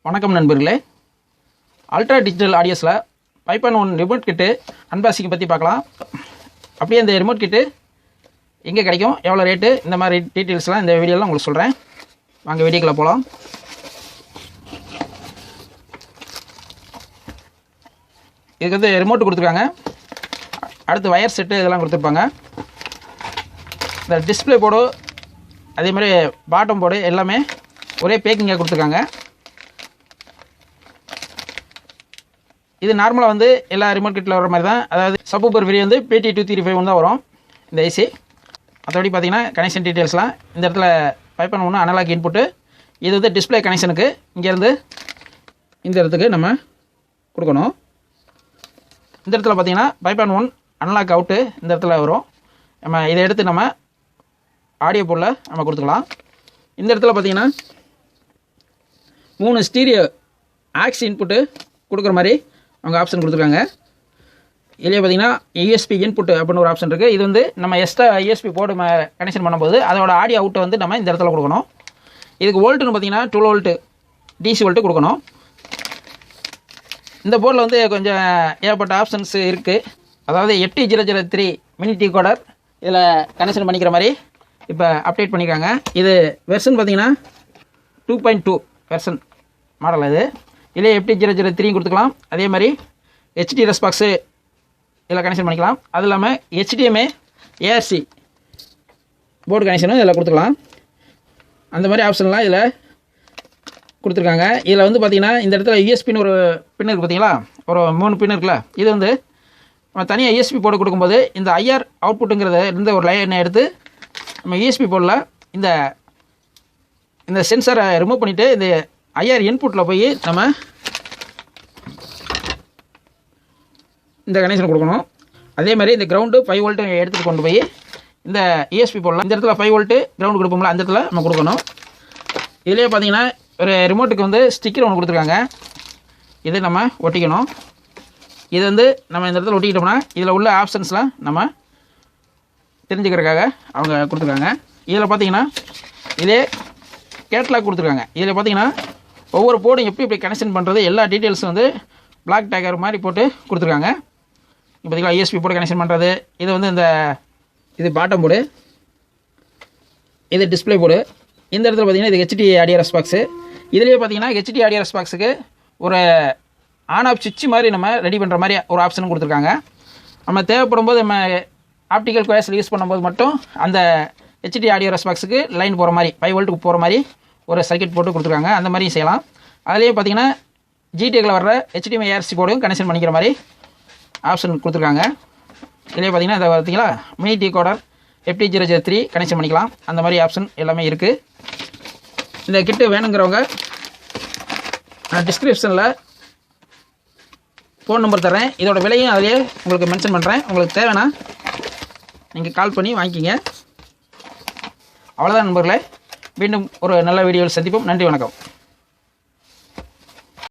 வணக்கம் நண்பர்களே. Ultra digital ஆடியோஸில் பைப்பான் 1 ரிமோட் கிட்டு அன்பாக்சிங் பற்றி பார்க்கலாம். அப்படியே இந்த ரிமோட் கிட்டு எங்கே கிடைக்கும், எவ்வளோ ரேட்டு, இந்த மாதிரி டீட்டெயில்ஸ்லாம் இந்த வீடியோவில் உங்களுக்கு சொல்கிறேன். வாங்க வீடியோக்குள்ளே போகலாம். இதுக்கு வந்து ரிமோட் கொடுத்துருக்காங்க. அடுத்து வயர் செட்டு இதெல்லாம் கொடுத்துருப்பாங்க. இந்த டிஸ்பிளே போர்டு அதே மாதிரி பாட்டம் போர்டு எல்லாமே ஒரே பேக்கிங்காக கொடுத்துருக்காங்க. இது நார்மலாக வந்து எல்லா ரிமோட் கிட்டில் வர மாதிரி தான். அதாவது சப்வூஃபர் வேரி வந்து PT235 தான் வரும் இந்த ஐசி. மற்றபடி பார்த்தீங்கன்னா கனெக்ஷன் டீட்டெயில்ஸ்லாம் இந்த இடத்துல பைப்பான் 1 அனலாக் இன்புட்டு. இது வந்து டிஸ்பிளே கனெக்ஷனுக்கு இங்கேருந்து இந்த இடத்துக்கு நம்ம கொடுக்கணும். இந்த இடத்துல பார்த்தீங்கன்னா பைப்பான் 1 அனலாக் அவுட்டு இந்த இடத்துல வரும். நம்ம இதை எடுத்து நம்ம ஆடியோ போர்டில் நம்ம கொடுத்துக்கலாம். இந்த இடத்துல பார்த்தீங்கன்னா 3 ஸ்டீரியோ ஆக்ஸ் இன்புட்டு கொடுக்குற மாதிரி அவங்க ஆப்ஷன் கொடுத்துருக்காங்க. இதுலேயே பார்த்தீங்கன்னா யூஎஸ்பி இன்புட் அப்படின்னு ஒரு ஆப்ஷன் இருக்குது. இது வந்து நம்ம எக்ஸ்ட்ரா யூஎஸ்பி போர்டு கனெக்ஷன் பண்ணும்போது அதோட ஆடியோ அவுட்டை வந்து நம்ம இந்த இடத்துல கொடுக்கணும். இதுக்கு வோல்ட்டுன்னு பார்த்தீங்கன்னா 12 வோல்ட்டு டிசி வோல்ட்டு கொடுக்கணும். இந்த போர்டில் வந்து கொஞ்சம் ஏகப்பட்ட ஆப்ஷன்ஸ் இருக்குது. அதாவது FT003 மினி டிகோடர் இதில் கனெக்ஷன் பண்ணிக்கிற மாதிரி இப்போ அப்டேட் பண்ணியிருக்காங்க. இது வெர்ஷன் பார்த்தீங்கன்னா 2.2 வெர்ஷன் மாடல். இது இதிலே FT003 கொடுத்துக்கலாம். அதே மாதிரி HD ரெஸ்பாக்ஸு இதில் கனெக்ஷன் பண்ணிக்கலாம். அது இல்லாமல் HDMI ARC போர்டு கனெக்ஷனும் இதில் கொடுத்துக்கலாம். அந்த மாதிரி ஆப்ஷன்லாம் இதில் கொடுத்துருக்காங்க. இதில் வந்து பார்த்திங்கன்னா இந்த இடத்துல யூஎஸ்பின்னு ஒரு பின் இருக்குது பார்த்தீங்களா, ஒரு 3 பின் இருக்குல்ல. இது வந்து நம்ம தனியாக யூஎஸ்பி போர்டு கொடுக்கும்போது இந்த IR அவுட்புட்டுங்கிறத இருந்த ஒரு லைனை எடுத்து நம்ம யூஎஸ்பி போர்டில் இந்த சென்சாரை ரிமூவ் பண்ணிவிட்டு இந்த IR இன்புட்டில் போய் நம்ம இந்த கனெக்ஷன் கொடுக்கணும். அதே மாதிரி இந்த கிரவுண்டு 5 வோல்ட்டு எடுத்துகிட்டு கொண்டு போய் இந்த யூஎஸ்பி போடலாம். இந்த இடத்துல 5 வோல்ட்டு கிரவுண்டு கொடுப்போம்ல, அந்த இடத்துல நம்ம கொடுக்கணும். இதிலே பார்த்தீங்கன்னா ஒரு ரிமோட்டுக்கு வந்து ஸ்டிக்கர் ஒன்று கொடுத்துருக்காங்க. இது நம்ம ஒட்டிக்கணும். இது வந்து நம்ம இந்த இடத்துல ஒட்டிக்கிட்டோம்னா இதில் உள்ள ஆப்ஷன்ஸ்லாம் நம்ம தெரிஞ்சுக்கிறதுக்காக அவங்க கொடுத்துருக்காங்க. இதில் பார்த்தீங்கன்னா இதே கேட்லாக் கொடுத்துருக்காங்க. இதில் பார்த்தீங்கன்னா ஒவ்வொரு போர்டும் எப்படி கனெக்ஷன் பண்ணுறது எல்லா டீட்டெயில்ஸும் வந்து பிளாக் டேக்கர் மாதிரி போட்டு கொடுத்துருக்காங்க. இப்போ பார்த்தீங்களா யூஎஸ்பி போர்டு கனெக்ஷன் பண்ணுறது. இது வந்து இது பாட்டம் போர்டு, இது டிஸ்பிளே போர்டு. இந்த இடத்துல பார்த்தீங்கன்னா இது HD ஆடியோ ரெஸ்பாக்ஸு. இதுலேயே பார்த்தீங்கன்னா HD ஆடியோ ரெஸ்பாக்ஸுக்கு ஒரு ஆன் ஆஃப் சுவிட்ச் மாதிரி நம்ம ரெடி பண்ணுற மாதிரி ஒரு ஆப்ஷனும் கொடுத்துருக்காங்க. நம்ம தேவைப்படும் போது நம்ம ஆப்டிக்கல் கோயர்ஸில் யூஸ் பண்ணும்போது மட்டும் அந்த HD ஆடியோ ரெஸ்பாக்ஸுக்கு லைன் போகிற மாதிரி 5 வோல்ட்டுக்கு போகிற மாதிரி ஒரு சர்க்கிட் போட்டு கொடுத்துருக்காங்க. அந்த மாதிரியும் செய்யலாம். அதுலேயே பார்த்தீங்கன்னா ஜிடிஏக்கில் வர்ற HDMI ARC போர்டும் கனெக்ஷன் பண்ணிக்கிற மாதிரி ஆப்ஷன் கொடுத்துருக்காங்க. இதுலேயே பார்த்தீங்கன்னா இதை பார்த்தீங்களா மினி டிகோடர் FT003 கனெக்ஷன் பண்ணிக்கலாம். அந்த மாதிரி ஆப்ஷன் எல்லாமே இருக்குது. இந்த கிட்டு வேணுங்கிறவங்க டிஸ்கிரிப்ஷனில் ஃபோன் நம்பர் தரேன். இதோட விலையும் அதிலே உங்களுக்கு மென்ஷன் பண்ணுறேன். உங்களுக்கு தேவைன்னா நீங்கள் கால் பண்ணி வாங்கிக்கிங்க. அவ்வளோதான் நண்பர்களே. மீண்டும் ஒரு நல்ல வீடியோவில் சந்திப்போம். நன்றி, வணக்கம்.